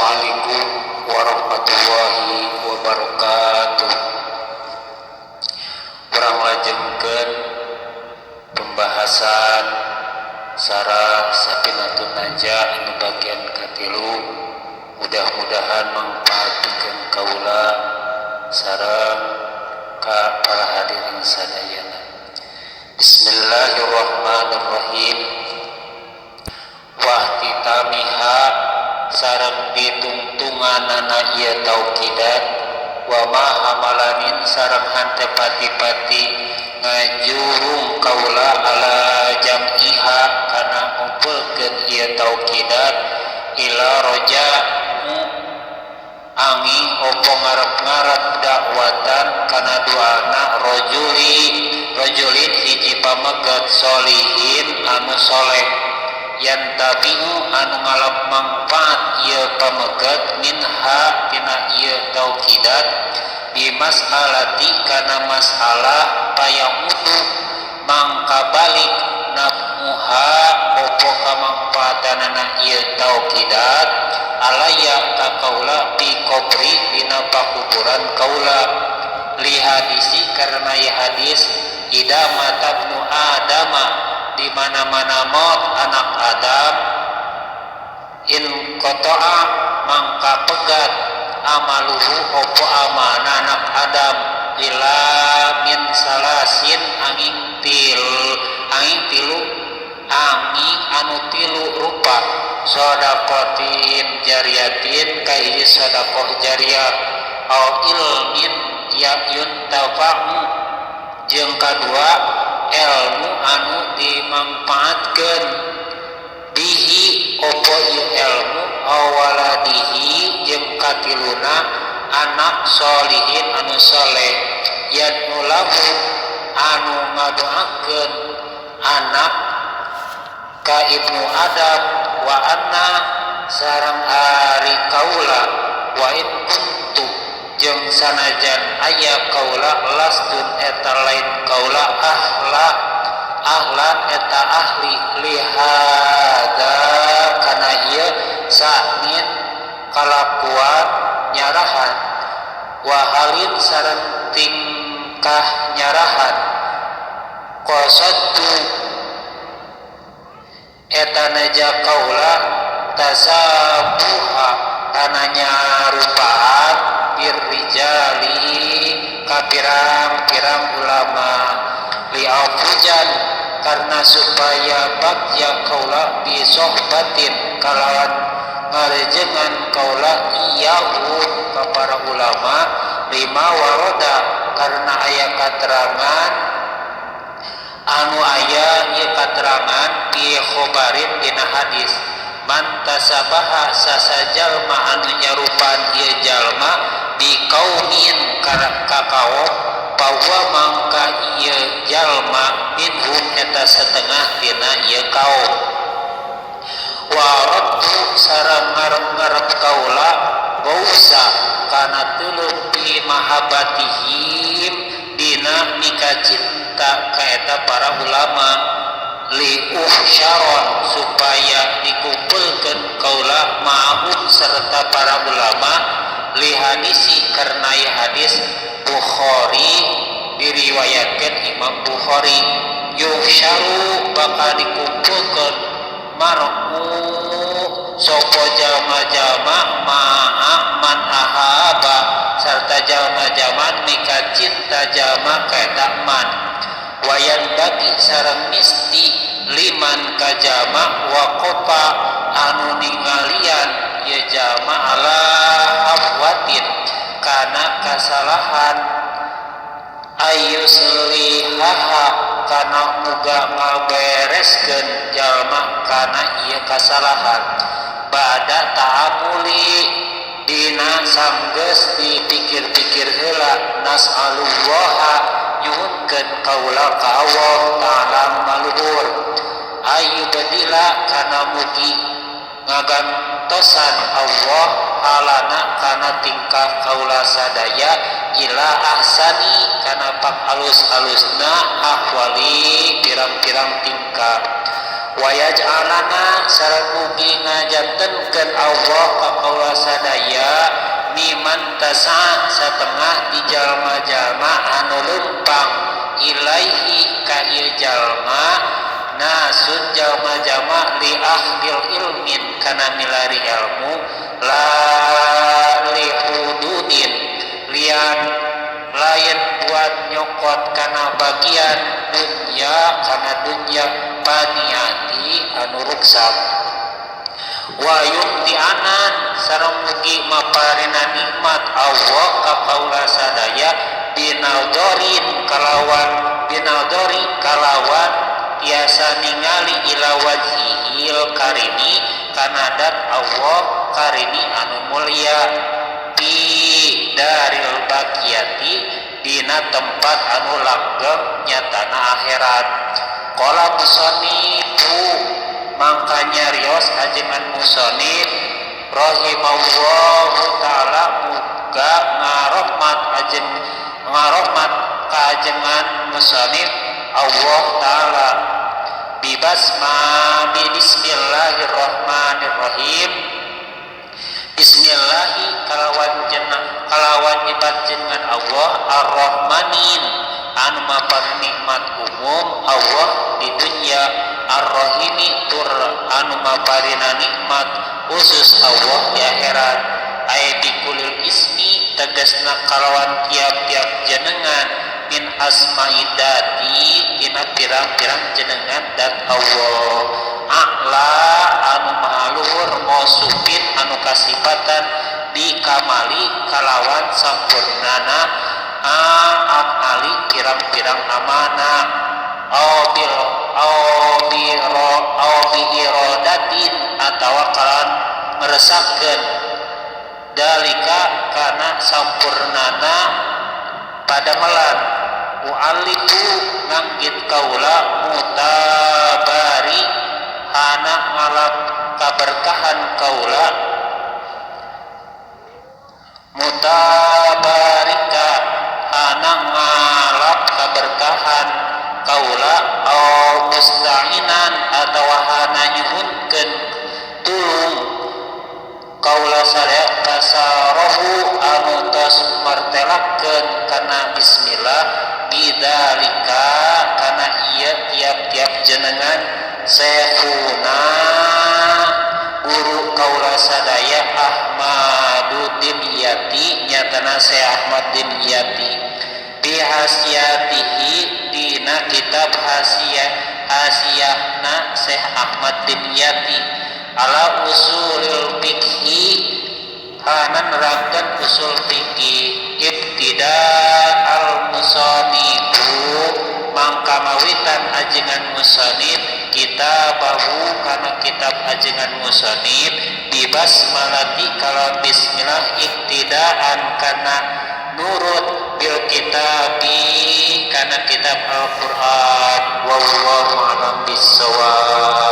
Assalamualaikum warahmatullahi wabarakatuh. Urang lajengkeun pembahasan sareng Safinatun Najah anu bagian katilu. Mudah-mudahan mangpaatkeun kaula sareng ka para hadirin sadayana. Bismillahirrahmanirrahim. Wahtitamiha sareng ditungtunganana ieu tauqidat wa ma hamalanin sareng hante pati-pati ngajurung kaula ala jam'iha kana ngumpulkeun ieu tauqidat ila roja angi opo ngarep-ngarep dakwatan kana duana rajulin hiji pamegat solihin anu soleh yantabi'u anu ngalap mangfaat ieu pamegat minha tina ieu tauqidat bimas'alati kana masalah payamudu mangkabalik nafmuha opo kamangfaatanana ieu tauqidat alaya ka kaula bi qabri dina pakuburan kaula li hadisi karena ya hadis idama tabnu adama di mana-mana maut anak Adam in qata'a mangka pegat amaluhu opo amana anak Adam ila min salasin angin anu tilu rupa sodakotin jariyatin kai sodakoh jariyah au ilmin yuntafa'u jeung kadua ilmu anu dimanfaatkeun bihi opo ieu ilmu awaladihi jeung katiluna anak solihin anu soleh yanulahu anu ngadoakeun anak ka ibnu Adam wa anna sareng ari kaula wa in kuntu jeung sanajan aya kaula lastun eta lain kaula ahlan eta ahli lihada kana ieu sanin kalakuan nyarahan wa halin sareng tingkah nyarahan qasadtu eta naja kaula tasabuha kana nyarupaan birrijali kapirang-pirang ulama li'afujan karena supaya bagja kaula bisohbatin kalawan ngarejengan kaula iyahu ka para ulama lima waroda karena aya katerangan anu aya ieu katerangan di khobarin dina hadis man tasabaha sasajalma anu nyarupan ieu jalma bi qaumin kana kakaum bahwa mangka ieu jalma minhum eta setengah tina ieu kaum wa raddu sareng ngarep kaula bausa kana tuluy bi mahabbatihim dina mika cinta ka eta para ulama li uhsyaron supaya dikumpulkeun kaula ma'hum serta para ulama li hadisi karena ya hadis Bukhari diriwayatkan Imam Bukhari yuhsyaru bakal dikumpulkeun mar'u sopo jalma-jalma ma'a man ahaba serta jalma-jalma mika cinta jalma kaeta man wayan bagi sareng misti liman ka jalma waqafa anu ningalian ye jalma ala afwatin kana kasalahan ayuslihaha kana muga ngabereskeun jalma kana ieu kasalahan bada ta'amuli dina sanggeus dipikir-pikir heula nas'alullaha nyuhunkeun kaula ka Allah ta'ala maluhur ayyubadila kana mugi ngagantosan Allah halana kana tingkah kaula sadaya ila ahsani kana pak alus-alusna ahwali pirang-pirang tingkah wa yaj'alana sareng mugi ngajantenkeun Allah ka kaula sadaya Miman tasa setengah di jalma-jalma anu lempang ilaihi ka ieu jalma nasud jalma-jalma li ahdil ilmin kana milari ilmu la li hududin lian lain buat nyokot kana bagian dunya kana dunya paniati anu ruksab wa yumtianan sareng mugi maparina nikmat Allah ka kaula sadaya binadori kalawan tiasa ningali ila wajhil karimi kana dat Allah karimi anu mulia fi daril baqiyati dina tempat anu langgeng nyatana akhirat. Qala musanifu mangkanya rios ajengan musonif rahimahullahu ta'ala muga ngarahmat kajengan musonif Allah ta'ala bismillahirrahmanirrahim bismillahi kalawan nyebat jenengan Allah ar-rahmanin anu maparing nikmat umum Allah di dunya ar-rahimi tur anu maparina nikmat khusus Allah di akhirat ay bikulil ismi tegasna kalawan tiap-tiap jenengan min asmaidati dina pirang-pirang jenengan dat Allah a'la anu mahaluhur mausufin anu kasifatan dikamali kalawan sampurnana ali pirang-pirang amana au biiradatin atawa kalan meresahkeun dalika kana sampurnana padamelan u'alifu nganggit kaula mutabari hana ngalap kaberkahan kaula mutabarika hana ngalap kaberkahan kaula au musta'inan atawa hana nyuhunkeun tulung kaula sadaya tasarahu anu tos martelakeun kana bismillah bidzalika kana ieu tiap-tiap jenengan syekhuna guru kaula sadaya Ahmadu Dimyati nyatana Syekh Ahmad Dimyati bihasiyatihi dina kitab hasiyahna Syekh Ahmad Dimyati ala usulil fikhi hanan nerangkeun usul fikih ibtida al musanifu mangka mawitan ajengan musonif kitabahu kana kitab ajengan musonif bibasmalati kalau bismillah iktidaan kana nurut bil kitabi kana kitab Al-Qur'an wallahu a'lam bissawab.